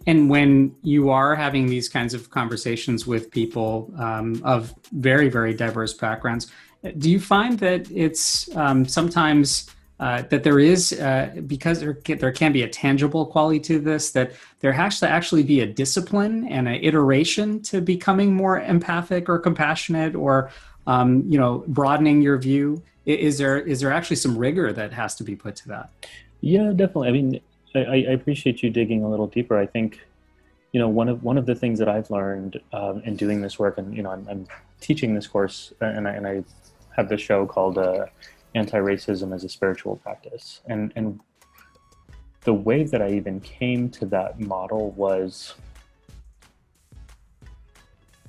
And when you are having these kinds of conversations with people of very, very diverse backgrounds, do you find that it's sometimes that there is, because there can be a tangible quality to this, that there has to actually be a discipline and an iteration to becoming more empathic or compassionate or, broadening your view? Is there actually some rigor that has to be put to that? Yeah, definitely. I mean, I appreciate you digging a little deeper. I think, one of the things that I've learned in doing this work, and I'm teaching this course, and I have this show called Anti-Racism as a Spiritual Practice, and the way that I even came to that model was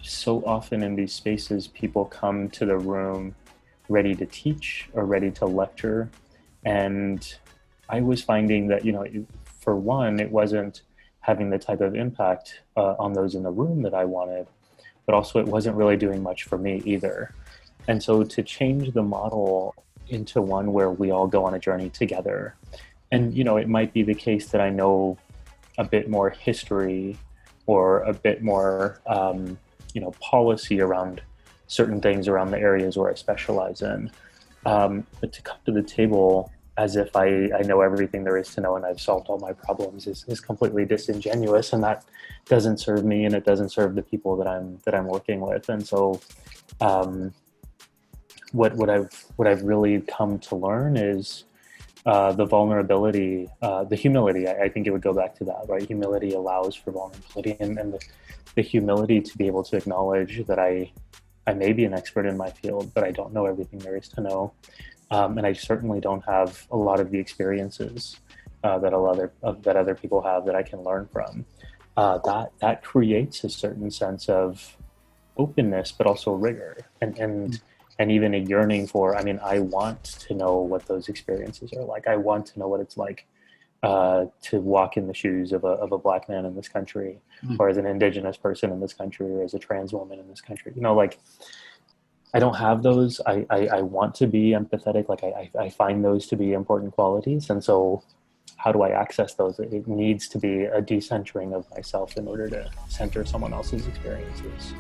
so often in these spaces, people come to the room ready to teach or ready to lecture, and I was finding that, for one, it wasn't having the type of impact on those in the room that I wanted, but also it wasn't really doing much for me either. And so to change the model into one where we all go on a journey together, and, it might be the case that I know a bit more history or a bit more, policy around certain things around the areas where I specialize in. But to come to the table as if I know everything there is to know and I've solved all my problems is completely disingenuous, and that doesn't serve me and it doesn't serve the people that I'm working with. And so what I've really come to learn is the vulnerability, the humility. I think it would go back to that, right? Humility allows for vulnerability, and the humility to be able to acknowledge that I may be an expert in my field, but I don't know everything there is to know. And I certainly don't have a lot of the experiences that other people have that I can learn from. That creates a certain sense of openness, but also rigor, and even a yearning for. I mean, I want to know what those experiences are like. I want to know what it's like to walk in the shoes of a Black man in this country, or as an Indigenous person in this country, or as a trans woman in this country. I don't have those. I want to be empathetic. Like I find those to be important qualities. And so how do I access those? It needs to be a decentering of myself in order to center someone else's experiences.